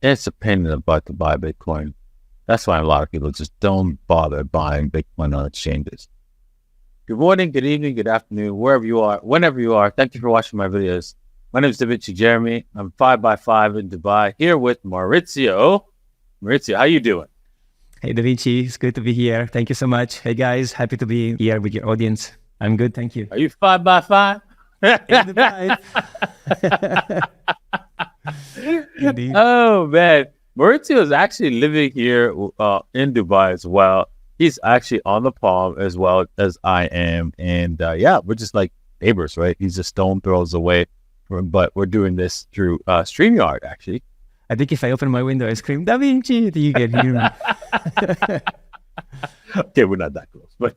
it's a pain in the butt to buy Bitcoin. That's why a lot of people just don't bother buying Bitcoin on exchanges. Good morning, good evening, good afternoon, wherever you are, whenever you are. Thank you for watching my videos. My name is DaVinci Jeremy. I'm 5x5 in Dubai, here with Maurizio. Maurizio, how you doing? Hey, DaVinci, it's good to be here. Thank you so much. Hey, guys, happy to be here with your audience. I'm good, thank you. Are you 5x5? In Dubai. Indeed. Oh, man. Maurizio is actually living here in Dubai as well. He's actually on the Palm as well as I am. And yeah, we're just like neighbors, right? He's a stone throws away. But we're doing this through StreamYard, actually. I think if I open my window, I scream, DaVinci, you can hear me. Okay, we're not that close. But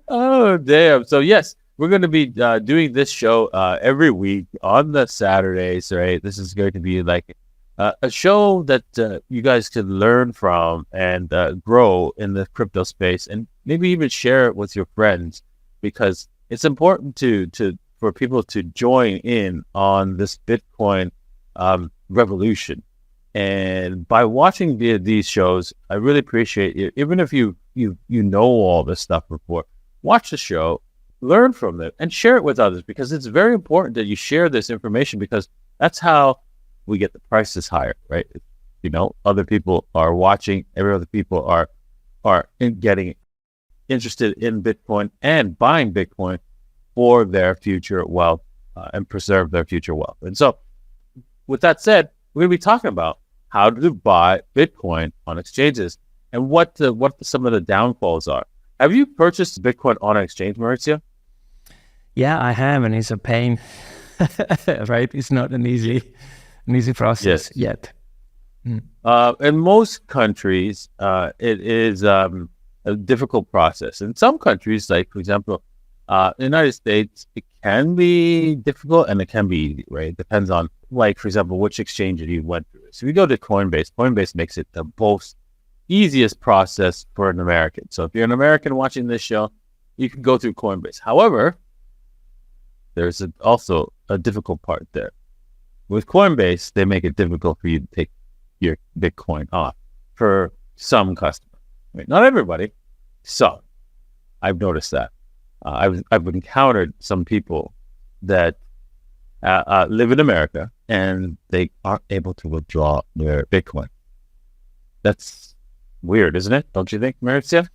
oh, damn. So, yes, we're going to be doing this show every week on the Saturdays, right? This is going to be like a show that you guys can learn from and grow in the crypto space and maybe even share it with your friends, because it's important for people to join in on this Bitcoin revolution. And by watching these shows, I really appreciate it. Even if you know all this stuff before, watch the show, learn from it, and share it with others, because it's very important that you share this information, because that's how we get the prices higher, right? You know, other people are watching, every other people are getting interested in Bitcoin and buying Bitcoin for their future wealth and preserve their future wealth. And so with that said, we're going to be talking about how to buy Bitcoin on exchanges and what some of the downfalls are. Have you purchased Bitcoin on an exchange, Maurizio? Yeah, I have, and it's a pain, right? It's not an easy process yet. In most countries, it is a difficult process. In some countries, like, for example, in the United States, it can be difficult and it can be easy, right? It depends on, like, for example, which exchange you went through. So if you go to Coinbase makes it the most easiest process for an American. So if you're an American watching this show, you can go through Coinbase. However, there's also a difficult part there. With Coinbase, they make it difficult for you to take your Bitcoin off for some customers. Right? Not everybody, some. I've noticed that. I've encountered some people that live in America and they aren't able to withdraw their Bitcoin. That's weird, isn't it? Don't you think, Maurizio?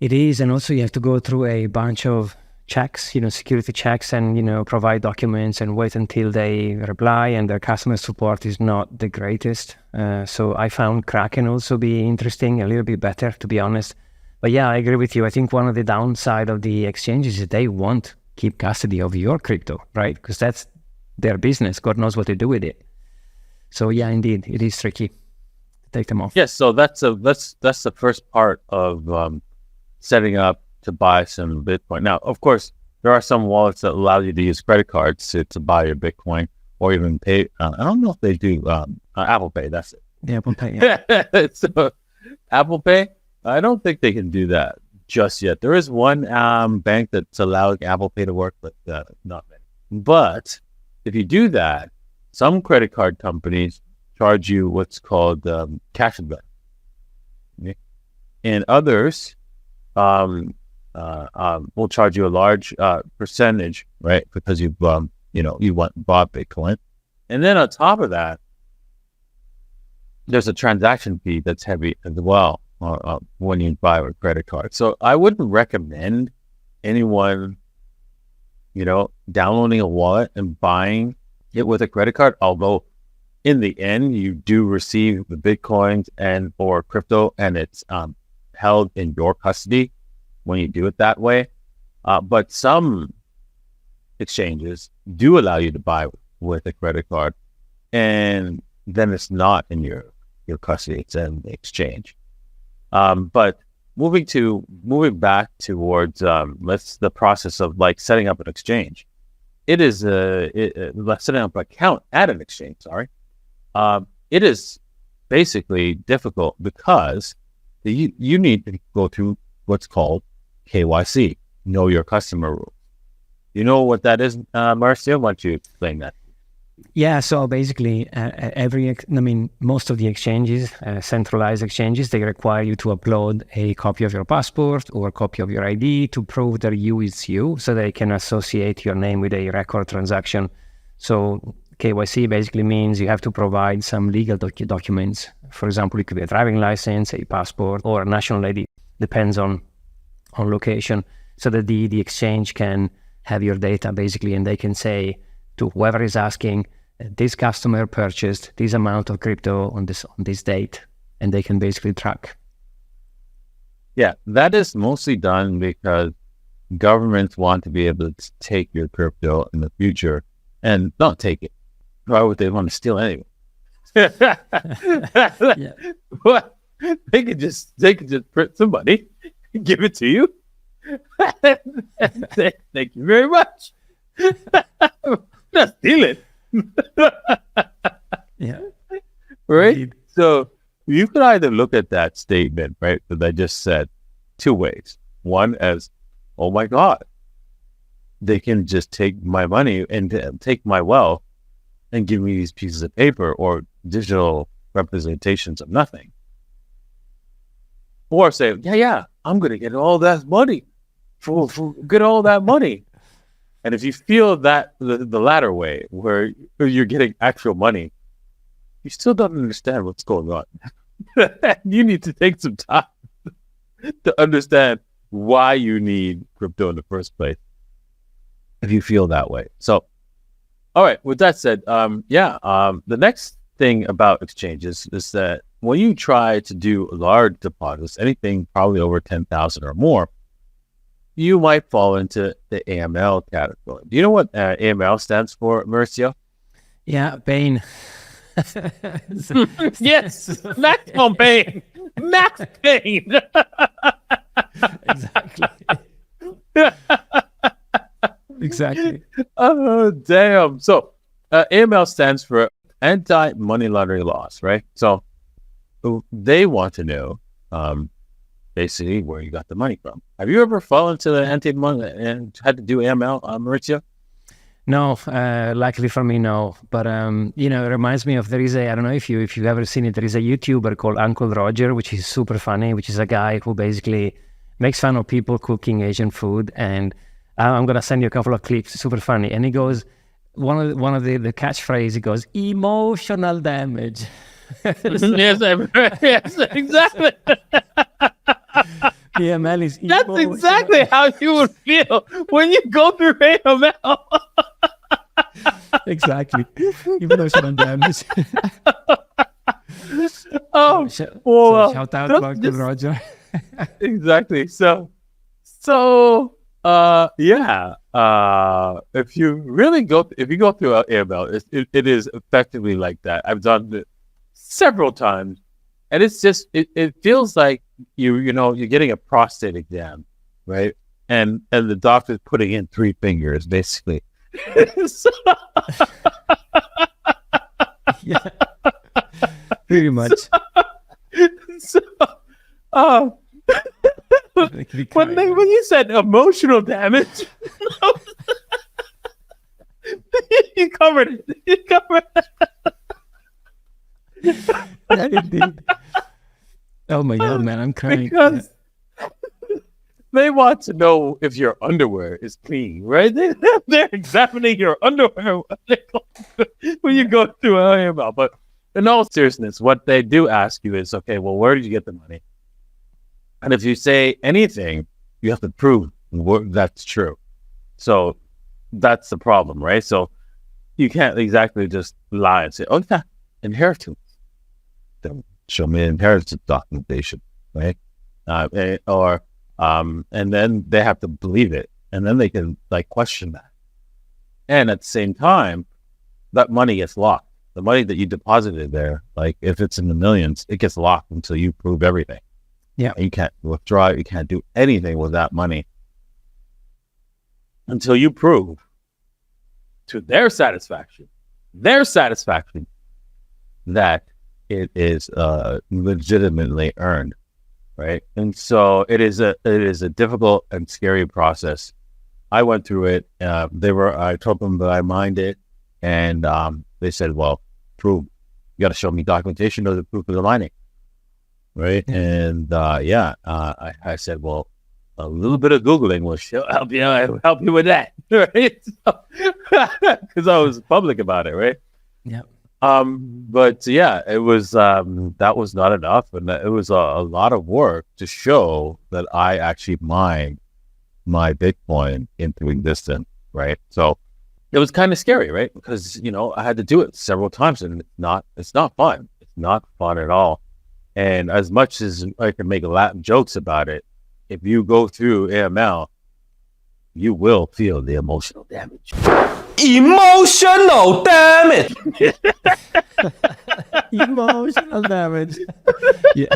It is, and also you have to go through a bunch of checks, security checks, and, provide documents and wait until they reply, and their customer support is not the greatest. So I found Kraken also be interesting, a little bit better, to be honest. But yeah, I agree with you. I think one of the downside of the exchanges is they won't keep custody of your crypto, right? Because that's their business. God knows what to do with it. So yeah, indeed, it is tricky to take them off. Yes, so that's the first part of setting up to buy some Bitcoin. Now, of course, there are some wallets that allow you to use credit cards to buy your Bitcoin, or even pay. I don't know if they do Apple Pay. That's it. The Apple Pay. Yeah. So Apple Pay, I don't think they can do that just yet. There is one bank that's allowing Apple Pay to work, but not many. But if you do that, some credit card companies charge you what's called cash advance, okay? And others will charge you a large percentage, right? Because you bought Bitcoin, and then on top of that, there's a transaction fee that's heavy as well when you buy with credit card. So I wouldn't recommend anyone, downloading a wallet and buying it with a credit card. Although in the end, you do receive the Bitcoins and or crypto, and it's held in your custody when you do it that way. But some exchanges do allow you to buy with a credit card, and then it's not in your custody, it's in the exchange. But moving back towards the process of like setting up an exchange. It is setting up an account at an exchange. It is basically difficult because you need to go through what's called KYC, know your customer rules. You know what that is, Maurizio? Why don't you explain that? Yeah, so basically, most of the exchanges, centralized exchanges, they require you to upload a copy of your passport or a copy of your ID to prove that you is you, so they can associate your name with a record transaction. So KYC basically means you have to provide some legal documents. For example, it could be a driving license, a passport, or a national ID, depends on location, so that the exchange can have your data basically, and they can say to whoever is asking, this customer purchased this amount of crypto on this date, and they can basically track. Yeah, that is mostly done because governments want to be able to take your crypto in the future and not take it. Why would they want to steal anyway? Yeah. What? They could just print some money, give it to you. Thank you very much. Not steal it. Yeah. Right? Indeed. So you could either look at that statement, right, that I just said, two ways. One as, oh my God, they can just take my money and take my wealth and give me these pieces of paper or digital representations of nothing. Or say, yeah, I'm going to get all that money. Get all that money. And if you feel that the latter way, where you're getting actual money, you still don't understand what's going on. You need to take some time to understand why you need crypto in the first place, if you feel that way. So, all right, with that said, the next thing about exchanges is that when you try to do large deposits, anything probably over 10,000 or more, you might fall into the AML category. Do you know what AML stands for, Maurizio? Yeah, pain. Yes, maximum pain. Max pain. Exactly. Exactly. Oh, damn. So AML stands for anti-money laundering laws, right? So they want to know basically where you got the money from. Have you ever fallen into the anti-money and had to do AML, Maurizio? No, luckily for me, no. But it reminds me of, I don't know if you've ever seen it. There is a YouTuber called Uncle Roger, which is super funny, which is a guy who basically makes fun of people cooking Asian food. And I'm gonna send you a couple of clips. Super funny. And he goes, one of the catchphrase, he goes, emotional damage. Yes, exactly. AML is That's exactly how you would feel when you go through AML. Exactly. Emotional damage. Oh, so shout out to Uncle Roger. Exactly. So, if you go through AML, it is effectively like that. I've done it several times, and it's just it feels like you're getting a prostate exam, right? And the doctor's putting in 3 fingers, basically. Yeah, pretty much. When you said emotional damage, you covered it. Yeah, indeed. Oh my God, man, I'm crying. Because they want to know if your underwear is clean, right? They're examining your underwear when you go through AML. But in all seriousness, what they do ask you is, okay, well, where did you get the money? And if you say anything, you have to prove that's true. So that's the problem, right? So you can't exactly just lie and say, oh, yeah, inheritance. Don't show me inheritance documentation, right? And then they have to believe it, and then they can question that. And at the same time, that money gets locked. The money that you deposited there, like if it's in the millions, it gets locked until you prove everything. Yeah, you can't withdraw it. You can't do anything with that money until you prove to their satisfaction that it is legitimately earned, right? And so it is a difficult and scary process. I went through it. I told them that I mined it. And they said, well, you got to show me documentation of the proof of the mining. Right. Yeah. And I said, well, a little bit of Googling will help you with that. Right. Because I was public about it. Right. Yeah. But yeah, it was that was not enough. And it was a lot of work to show that I actually mined my Bitcoin into existence. Right. So it was kind of scary. Right. Because, I had to do it several times, and it's not fun. It's not fun at all. And as much as I can make Latin jokes about it, if you go through AML, you will feel the emotional damage. Emotional damage. Emotional damage. Yeah.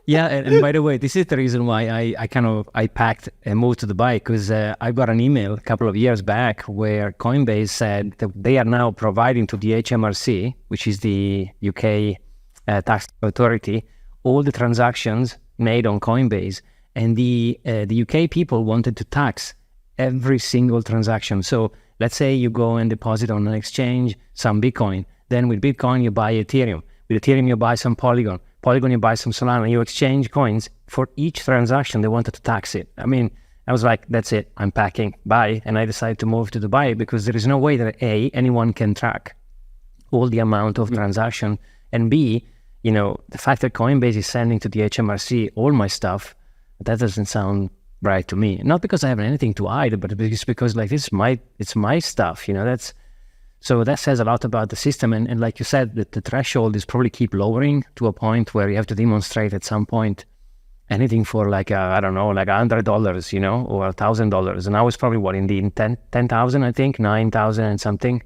Yeah, and by the way, this is the reason why I packed and moved to Dubai, because I got an email a couple of years back where Coinbase said that they are now providing to the HMRC, which is the UK tax authority, all the transactions made on Coinbase, and the UK people wanted to tax every single transaction. So let's say you go and deposit on an exchange some Bitcoin, then with Bitcoin you buy Ethereum, with Ethereum you buy some Polygon you buy some Solana, and you exchange coins. For each transaction they wanted to tax it. I mean, I was like, that's it, I'm packing, bye. And I decided to move to Dubai because there is no way that anyone can track all the amount of transaction, and B, the fact that Coinbase is sending to the HMRC all my stuff, that doesn't sound right to me. Not because I have anything to hide, but it's because like it's my stuff. So that says a lot about the system. And like you said, the threshold is probably keep lowering to a point where you have to demonstrate at some point anything for like I don't know, like $100, or $1,000. And now it's probably in the 10,000, I think, 9,000 and something.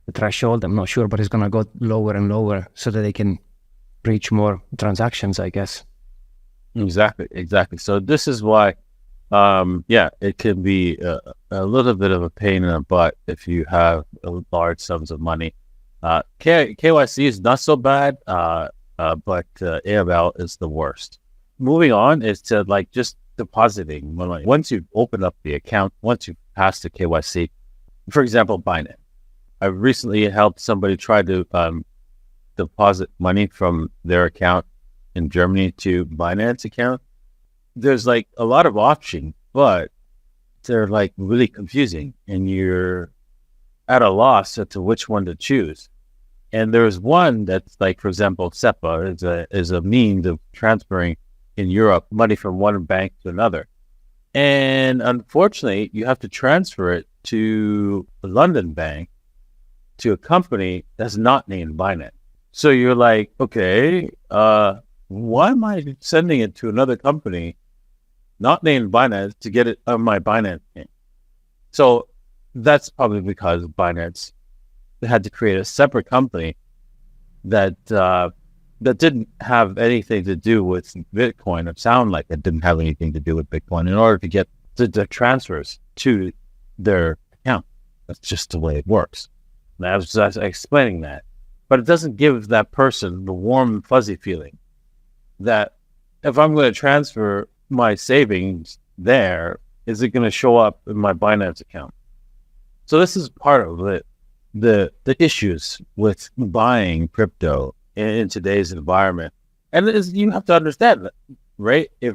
The threshold, I'm not sure, but it's gonna go lower and lower so that they can reach more transactions, I guess. Exactly. So this is why, it can be a little bit of a pain in the butt if you have large sums of money. KYC is not so bad, but AML is the worst. Moving on is to like just depositing money. Once you open up the account, once you pass the KYC, for example, Binance. I recently helped somebody try to deposit money from their account in Germany to Binance account. There's like a lot of options, but they're like really confusing, and you're at a loss as to which one to choose. And there's one that's like, for example, SEPA is a means of transferring in Europe money from one bank to another. And unfortunately, you have to transfer it to a London bank, to a company that's not named Binance. So you're like, okay, why am I sending it to another company not named Binance to get it on my Binance name? So that's probably because Binance had to create a separate company that didn't have anything to do with Bitcoin. It sounded like it didn't have anything to do with Bitcoin in order to get the transfers to their account. That's just the way it works. And I was explaining that. But it doesn't give that person the warm, fuzzy feeling that if I'm going to transfer my savings there, is it going to show up in my Binance account? So this is part of it. The issues with buying crypto in today's environment. And you have to understand that, right? If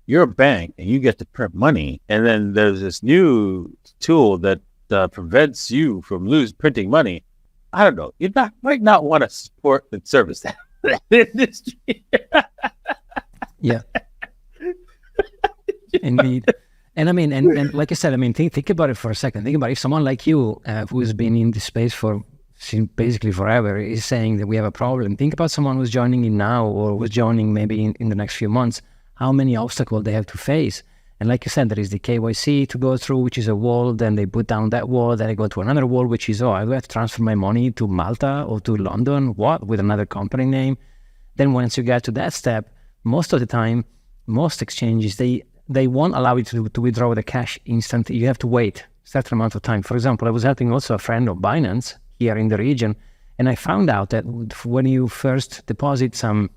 you're a bank and you get to print money, and then there's this new tool that prevents you from printing money, I don't know. Might not want to support and service that industry. Yeah. Indeed. And I mean, and like I said, I mean, think about it for a second. Think about if someone like you, who's been in this space for basically forever, is saying that we have a problem. Think about someone who's joining in now, or was joining maybe in the next few months, how many obstacles they have to face. And like you said, there is the KYC to go through, which is a wall. Then they put down that wall. Then they go to another wall, which is, I have to transfer my money to Malta or to London, with another company name. Then once you get to that step, most of the time, most exchanges, they won't allow you to withdraw the cash instantly. You have to wait a certain amount of time. For example, I was helping also a friend of Binance here in the region, and I found out that when you first deposit some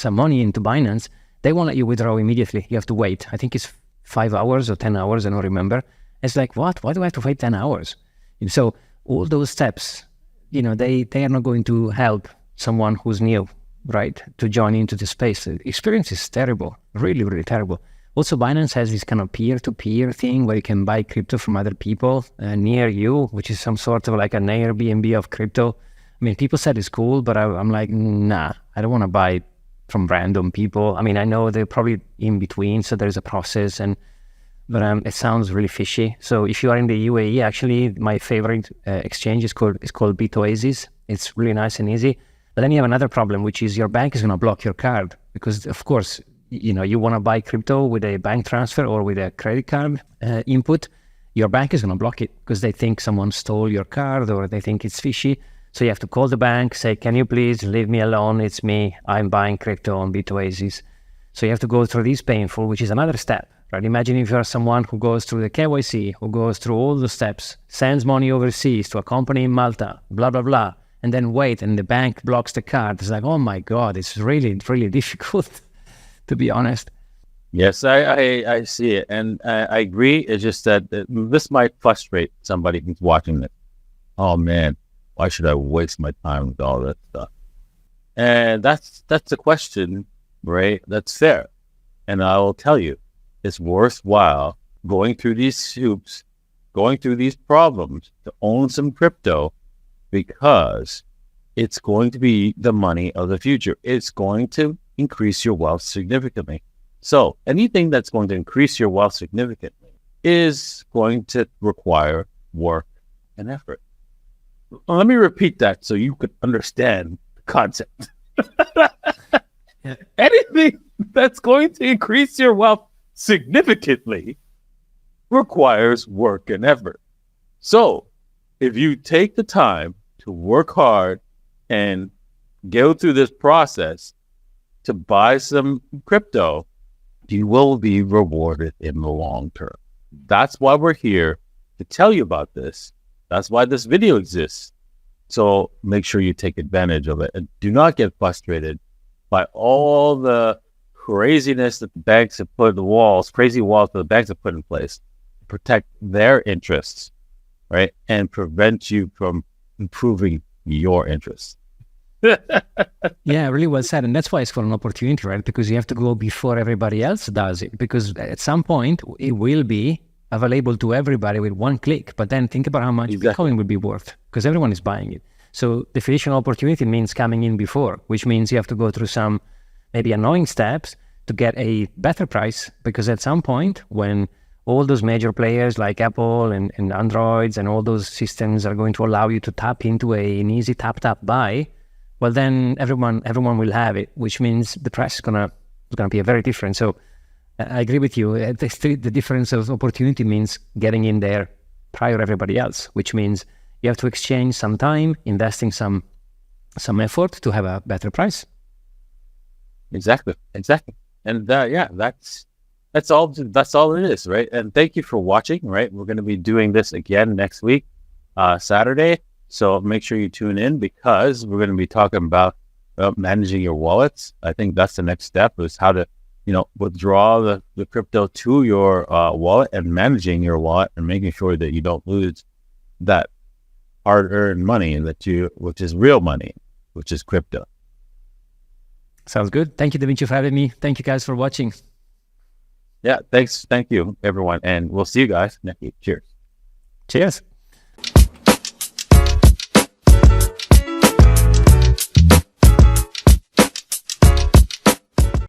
money into Binance, they won't let you withdraw immediately. You have to wait. I think it's 5 hours or 10 hours, I don't remember. It's like, what? Why do I have to wait 10 hours? And so all those steps, they are not going to help someone who's new, right, to join into the space. The experience is terrible, really, really terrible. Also, Binance has this kind of peer-to-peer thing where you can buy crypto from other people near you, which is some sort of like an Airbnb of crypto. I mean, people said it's cool, but I'm like, nah, I don't want to buy from random people. I mean, I know they're probably in between, so there's a process, but it sounds really fishy. So if you are in the UAE, actually, my favorite exchange is called BitOasis. It's really nice and easy. But then you have another problem, which is your bank is going to block your card because, of course, you want to buy crypto with a bank transfer or with a credit card input. Your bank is going to block it because they think someone stole your card or they think it's fishy. So you have to call the bank, say, can you please leave me alone? It's me. I'm buying crypto on BitOasis. So you have to go through this painful, which is another step. Right? Imagine if you're someone who goes through the KYC, who goes through all the steps, sends money overseas to a company in Malta, blah, blah, blah, and then wait, and the bank blocks the card. It's like, oh my God, it's really, really difficult, to be honest. Yes, I see it. And I agree. It's just that this might frustrate somebody who's watching it. Oh man, why should I waste my time with all that stuff? And that's a question, right? That's fair. And I will tell you, it's worthwhile going through these hoops, going through these problems to own some crypto because it's going to be the money of the future. It's going to increase your wealth significantly. So anything that's going to increase your wealth significantly is going to require work and effort. Well, let me repeat that so you could understand the concept. Anything that's going to increase your wealth significantly requires work and effort. So if you take the time to work hard and go through this process to buy some crypto, you will be rewarded in the long term. That's why we're here to tell you about this. That's why this video exists. So make sure you take advantage of it and do not get frustrated by all the craziness that the banks have put in the walls, crazy walls that the banks have put in place to protect their interests, right? And prevent you from improving your interests. Yeah, really well said. And that's why it's called an opportunity, right? Because you have to go before everybody else does it. Because at some point, it will be available to everybody with one click. But then think about how much Bitcoin would be worth because everyone is buying it. So definition of opportunity means coming in before, which means you have to go through some maybe annoying steps to get a better price. Because at some point, when all those major players like Apple and Androids and all those systems are going to allow you to tap into an easy tap buy, well, then everyone will have it, which means the price is gonna be very different. So I agree with you. The difference of opportunity means getting in there prior to everybody else, which means you have to exchange some time, investing some effort to have a better price. Exactly. And that's all it is, right? And thank you for watching, right? We're going to be doing this again next week, Saturday. So make sure you tune in because we're going to be talking about managing your wallets. I think that's the next step is how to, withdraw the crypto to your wallet and managing your wallet and making sure that you don't lose that hard-earned money which is real money, which is crypto. Sounds good. Thank you, Da Vinci, for having me. Thank you guys for watching. Yeah, thanks. Thank you, everyone. And we'll see you guys next week. Cheers. Cheers.